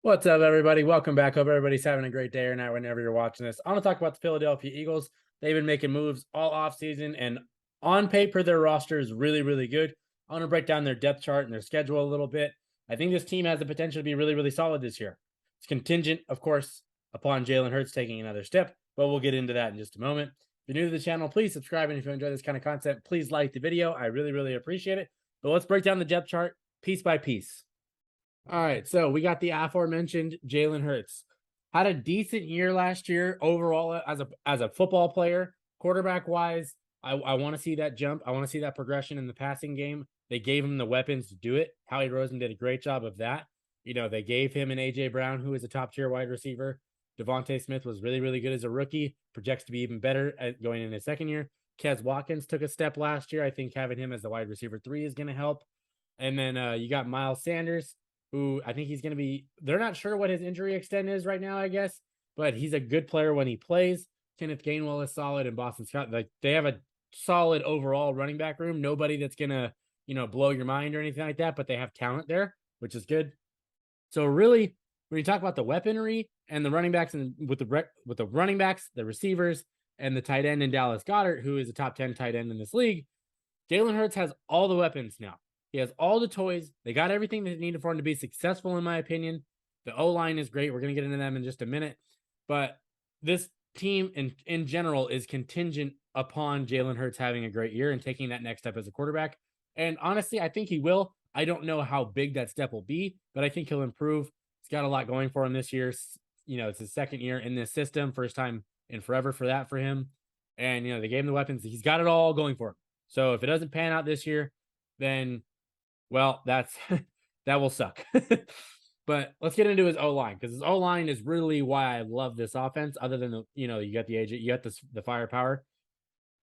What's up, everybody? Welcome back. Hope everybody's having a great day or night whenever you're watching this. I want to talk about the Philadelphia Eagles. They've been making moves all offseason, and on paper, their roster is really, really good. I want to break down their depth chart and their schedule a little bit. I think this team has the potential to be really, really solid this year. It's contingent, of course, upon Jalen Hurts taking another step, but we'll get into that in just a moment. If you're new to the channel, please subscribe, and if you enjoy this kind of content, please like the video. I really, really appreciate it. But let's break down the depth chart piece by piece. All right, so we got the aforementioned Jalen Hurts. Had a decent year last year overall as a football player, quarterback wise. I want to see that jump. I want to see that progression in the passing game. They gave him the weapons to do it. Howie Rosen did a great job of that. They gave him an AJ Brown, who is a top tier wide receiver. Devontae Smith was really, really good as a rookie. Projects to be even better going in his second year. Kez Watkins took a step last year. I think having him as the wide receiver 3 is going to help. And then you got Miles Sanders, who I think he's going to be, they're not sure what his injury extent is right now, I guess, but he's a good player when he plays. Kenneth Gainwell is solid, and Boston Scott, like, they have a solid overall running back room. Nobody that's going to, blow your mind or anything like that, but they have talent there, which is good. So really, when you talk about the weaponry and the running backs, and with the running backs, the receivers, and the tight end in Dallas Goedert, who is a top 10 tight end in this league, Jalen Hurts has all the weapons now. He has all the toys. They got everything they needed for him to be successful, in my opinion. The O-line is great. We're going to get into them in just a minute. But this team in general is contingent upon Jalen Hurts having a great year and taking that next step as a quarterback. And honestly, I think he will. I don't know how big that step will be, but I think he'll improve. He's got a lot going for him this year. It's his second year in this system, first time in forever for him. And, they gave him the weapons. He's got it all going for him. So if it doesn't pan out this year, then, well, that will suck. But let's get into his O-line, because his O-line is really why I love this offense, other than you got the AJ, you got the firepower.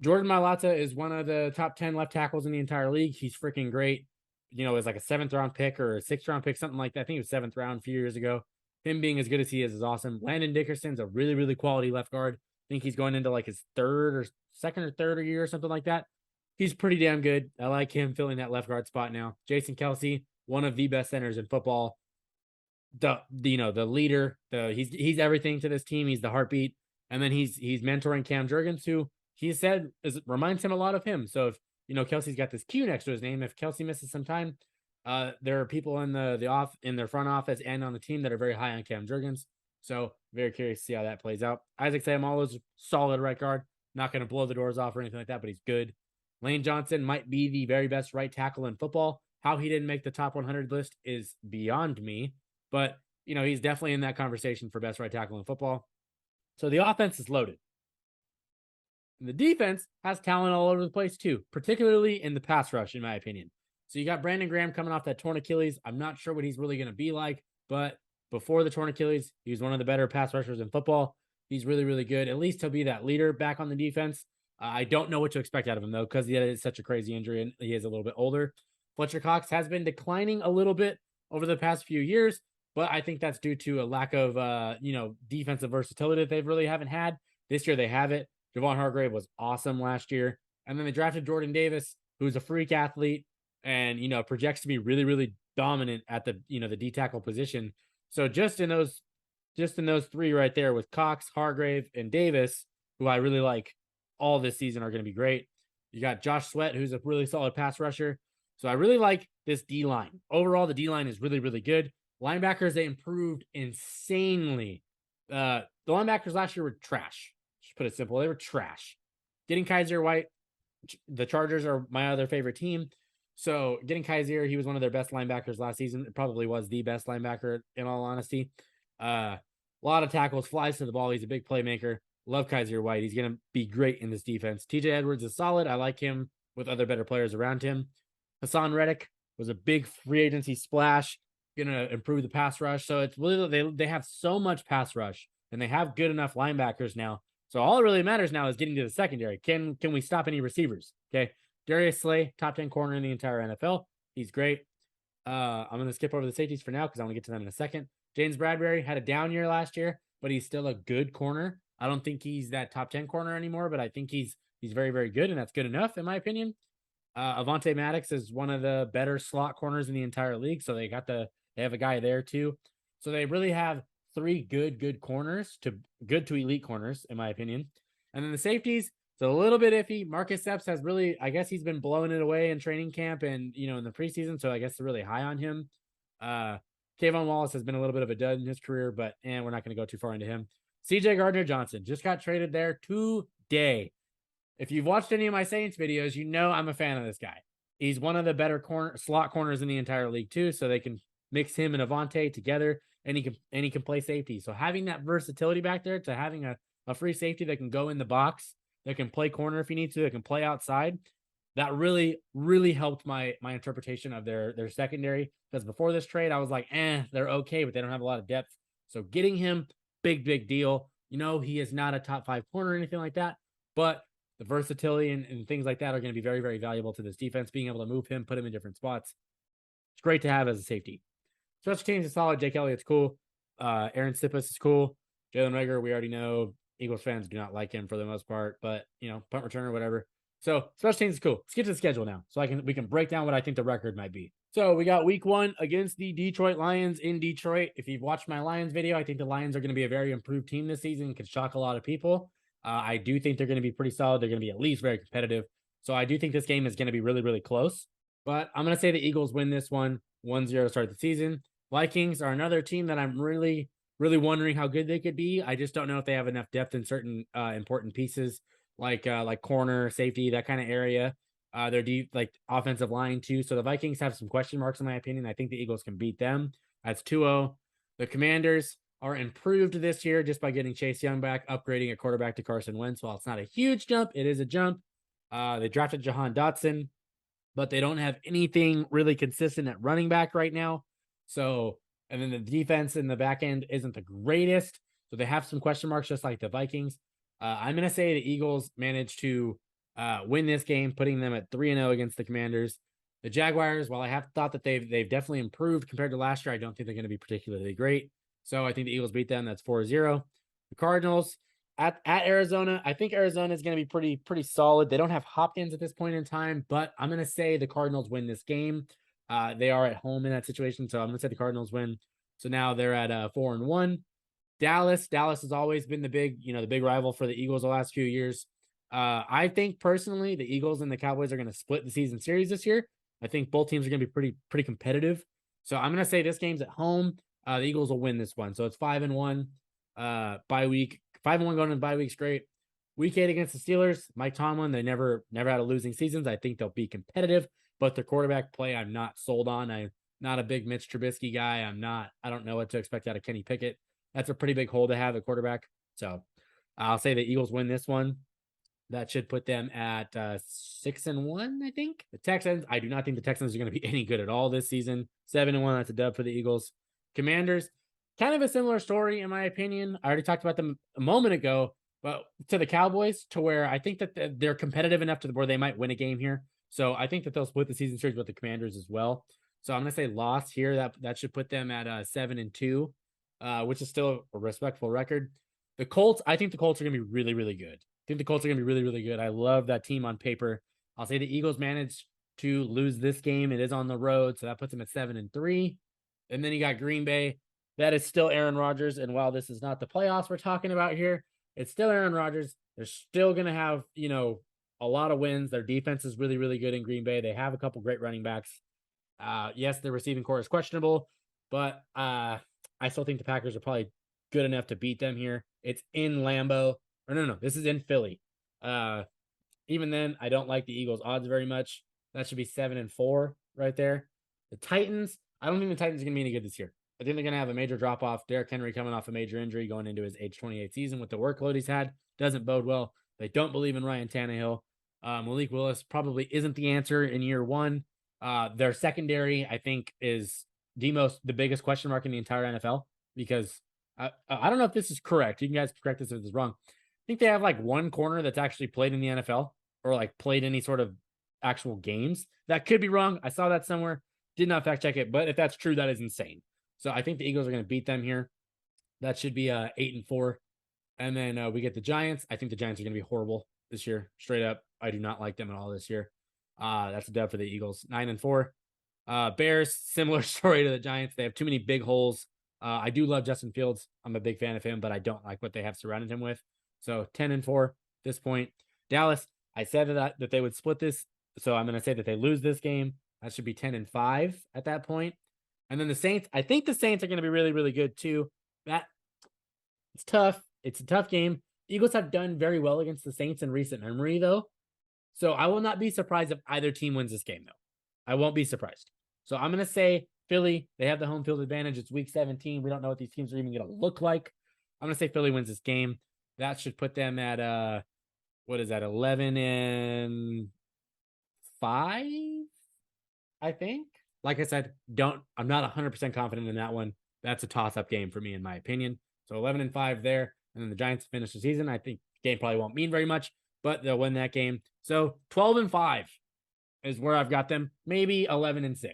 Jordan Mailata is one of the top 10 left tackles in the entire league. He's freaking great. Is like a 7th round pick or a 6th round pick, something like that. I think it was 7th round a few years ago. Him being as good as he is awesome. Landon Dickerson's a really, really quality left guard. I think he's going into like his second or third year or something like that. He's pretty damn good. I like him filling that left guard spot now. Jason Kelsey, one of the best centers in football. The leader. He's everything to this team. He's the heartbeat. And then he's mentoring Cam Jurgens, who he said reminds him a lot of him. So if Kelsey's got this Q next to his name, if Kelsey misses some time, there are people in in their front office and on the team that are very high on Cam Jurgens. So very curious to see how that plays out. Isaac Seumalo's solid right guard. Not going to blow the doors off or anything like that, but he's good. Lane Johnson might be the very best right tackle in football. How he didn't make the top 100 list is beyond me, but he's definitely in that conversation for best right tackle in football. So the offense is loaded. And the defense has talent all over the place too, particularly in the pass rush, in my opinion. So you got Brandon Graham coming off that torn Achilles. I'm not sure what he's really going to be like, but before the torn Achilles, he was one of the better pass rushers in football. He's really, really good. At least he'll be that leader back on the defense. I don't know what to expect out of him, though, because he had such a crazy injury and he is a little bit older. Fletcher Cox has been declining a little bit over the past few years, but I think that's due to a lack of, defensive versatility that they really haven't had. This year they have it. Javon Hargrave was awesome last year. And then they drafted Jordan Davis, who's a freak athlete and, projects to be really, really dominant at the D tackle position. So just in those 3 right there with Cox, Hargrave, and Davis, who I really like, all this season are going to be great. You got Josh Sweat, who's a really solid pass rusher. So I really like this D-line. Overall, the D-line is really, really good. Linebackers, they improved insanely. The linebackers last year were trash. Just put it simple. They were trash. Getting Kyzir White, the Chargers are my other favorite team. So getting Kyzir, he was one of their best linebackers last season. It probably was the best linebacker, in all honesty. A lot of tackles, flies to the ball. He's a big playmaker. Love Kyzir White. He's going to be great in this defense. TJ Edwards is solid. I like him with other better players around him. Hassan Reddick was a big free agency splash. Going to improve the pass rush. So it's really, they have so much pass rush and they have good enough linebackers now. So all that really matters now is getting to the secondary. Can we stop any receivers? Okay. Darius Slay, top 10 corner in the entire NFL. He's great. I'm going to skip over the safeties for now because I want to get to them in a second. James Bradberry had a down year last year, but he's still a good corner. I don't think he's that top 10 corner anymore, but I think he's very, very good, and that's good enough, in my opinion. Avonte Maddox is one of the better slot corners in the entire league, so they have a guy there too. So they really have three good corners to good to elite corners, in my opinion. And then the safeties, it's a little bit iffy. Marcus Epps has really, I guess he's been blowing it away in training camp and, in the preseason. So I guess they're really high on him. Kayvon Wallace has been a little bit of a dud in his career, but we're not going to go too far into him. CJ Gardner-Johnson just got traded there today. If you've watched any of my Saints videos, you know I'm a fan of this guy. He's one of the better slot corners in the entire league too, so they can mix him and Avonte together, and he can play safety. So having that versatility back there to having a free safety that can go in the box, that can play corner if he needs to, that can play outside, that really, really helped my interpretation of their secondary. Because before this trade, I was like, they're okay, but they don't have a lot of depth. So getting him, big deal. He is not a top 5 corner or anything like that, but the versatility and things like that are going to be very, very valuable to this defense, being able to move him, put him in different spots. It's great to have as a safety. Special teams is solid. Jake Elliott's cool. Aaron Sippus is cool. Jalen Reagor, we already know Eagles fans do not like him for the most part, but punt returner, whatever. So special teams is cool. Let's get to the schedule now, so we can break down what I think the record might be. So we got week 1 against the Detroit Lions in Detroit. If you've watched my Lions video, I think the Lions are going to be a very improved team this season. Could shock a lot of people. I do think they're going to be pretty solid. They're going to be at least very competitive. So I do think this game is going to be really, really close. But I'm going to say the Eagles win this one 1-0 to start the season. Vikings are another team that I'm really, really wondering how good they could be. I just don't know if they have enough depth in certain important pieces like corner, safety, that kind of area. They're deep, like offensive line too. So the Vikings have some question marks in my opinion. I think the Eagles can beat them. That's 2-0. The Commanders are improved this year just by getting Chase Young back, upgrading a quarterback to Carson Wentz. While it's not a huge jump, it is a jump. They drafted Jahan Dotson, but they don't have anything really consistent at running back right now. So, and then the defense in the back end isn't the greatest. So they have some question marks just like the Vikings. I'm going to say the Eagles managed to win this game, putting them at 3-0 against the Commanders. The Jaguars, while I have thought that they've definitely improved compared to last year, I don't think they're going to be particularly great. So I think the Eagles beat them. That's 4-0. The Cardinals at Arizona. I think Arizona is going to be pretty solid. They don't have Hopkins at this point in time, but I'm going to say the Cardinals win this game. They are at home in that situation, so I'm going to say the Cardinals win. So now they're at 4-1. Dallas has always been the big rival for the Eagles the last few years. I think personally the Eagles and the Cowboys are going to split the season series this year. I think both teams are going to be pretty competitive. So I'm going to say this game's at home. The Eagles will win this one. So it's 5-1 bye week. 5-1 going into the bye week's great. Week 8 against the Steelers, Mike Tomlin, they never had a losing seasons. I think they'll be competitive, but their quarterback play I'm not sold on. I'm not a big Mitch Trubisky guy. I don't know what to expect out of Kenny Pickett. That's a pretty big hole to have at quarterback. So I'll say the Eagles win this one. That should put them at 6-1, I think. The Texans, I do not think the Texans are going to be any good at all this season. 7-1, that's a dub for the Eagles. Commanders, kind of a similar story in my opinion. I already talked about them a moment ago, but to the Cowboys, to where I think that they're competitive enough to where they might win a game here. So I think that they'll split the season series with the Commanders as well. So I'm going to say loss here. That should put them at 7-2, which is still a respectful record. The Colts, I think the Colts are going to be really, really good. I think the Colts are going to be really, really good. I love that team on paper. I'll say the Eagles managed to lose this game. It is on the road, so that puts them at 7-3. And then you got Green Bay. That is still Aaron Rodgers. And while this is not the playoffs we're talking about here, it's still Aaron Rodgers. They're still going to have, a lot of wins. Their defense is really, really good in Green Bay. They have a couple great running backs. Yes, their receiving core is questionable, but I still think the Packers are probably good enough to beat them here. It's in Lambeau. Or no, this is in Philly. Even then, I don't like the Eagles' odds very much. That should be 7-4 right there. The Titans, I don't think the Titans are going to be any good this year. I think they're going to have a major drop-off. Derrick Henry coming off a major injury going into his age 28 season with the workload he's had doesn't bode well. They don't believe in Ryan Tannehill. Malik Willis probably isn't the answer in year one. Their secondary, I think, is the biggest question mark in the entire NFL because I don't know if this is correct. You guys correct this if this is wrong. I think they have like one corner that's actually played in the NFL or like played any sort of actual games. That could be wrong. I saw that somewhere. Did not fact check it, but if that's true, that is insane. So I think the Eagles are going to beat them here. That should be 8-4. And then we get the Giants. I think the Giants are going to be horrible this year. Straight up. I do not like them at all this year. That's a dub for the Eagles. 9-4. Bears, similar story to the Giants. They have too many big holes. I do love Justin Fields. I'm a big fan of him, but I don't like what they have surrounded him with. So 10-4 at this point. Dallas, I said that they would split this. So I'm going to say that they lose this game. That should be 10-5 at that point. And then the Saints, I think the Saints are going to be really, really good too. It's tough. It's a tough game. Eagles have done very well against the Saints in recent memory, though. So I will not be surprised if either team wins this game, though. I won't be surprised. So I'm going to say Philly, they have the home field advantage. It's week 17. We don't know what these teams are even going to look like. I'm going to say Philly wins this game. That should put them at, 11-5, I think. Like I said, I'm not 100% confident in that one. That's a toss-up game for me, in my opinion. So 11-5 there. And then the Giants finish the season. I think the game probably won't mean very much, but they'll win that game. So 12-5 is where I've got them. Maybe 11-6.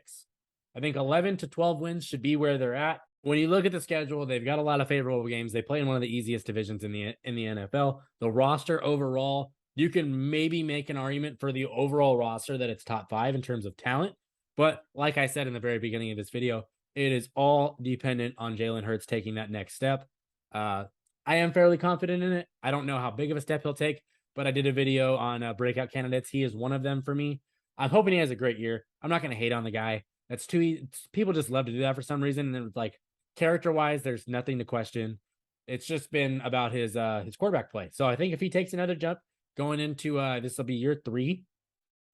I think 11 to 12 wins should be where they're at. When you look at the schedule, they've got a lot of favorable games. They play in one of the easiest divisions in the NFL. The roster overall, you can maybe make an argument for the overall roster that it's top 5 in terms of talent. But like I said in the very beginning of this video, it is all dependent on Jalen Hurts taking that next step. I am fairly confident in it. I don't know how big of a step he'll take, but I did a video on breakout candidates. He is one of them for me. I'm hoping he has a great year. I'm not going to hate on the guy. That's too easy. People just love to do that for some reason. And it's like, character-wise, there's nothing to question. It's just been about his quarterback play. So I think if he takes another jump going into this will be year 3,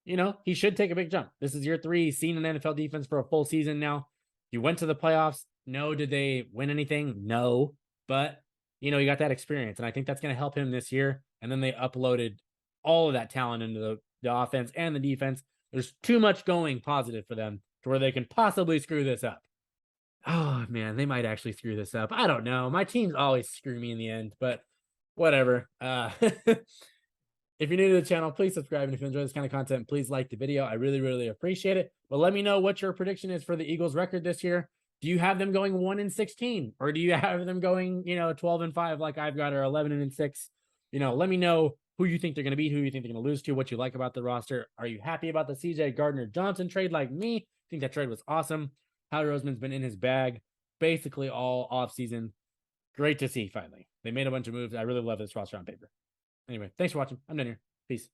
he should take a big jump. This is year 3. He's seen an NFL defense for a full season now. He went to the playoffs. No. Did they win anything? No. But, he got that experience. And I think that's going to help him this year. And then they uploaded all of that talent into the offense and the defense. There's too much going positive for them to where they can possibly screw this up. Oh, man, they might actually screw this up. I don't know. My teams always screw me in the end, but whatever. If you're new to the channel, please subscribe. And if you enjoy this kind of content, please like the video. I really, really appreciate it. But let me know what your prediction is for the Eagles record this year. Do you have them going 1-16? Or do you have them going, 12-5 like I've got, or 11-6? Let me know who you think they're going to beat, who you think they're going to lose to, what you like about the roster. Are you happy about the CJ Gardner-Johnson trade like me? I think that trade was awesome. Howie Roseman's been in his bag basically all offseason. Great to see, finally. They made a bunch of moves. I really love this roster on paper. Anyway, thanks for watching. I'm done here. Peace.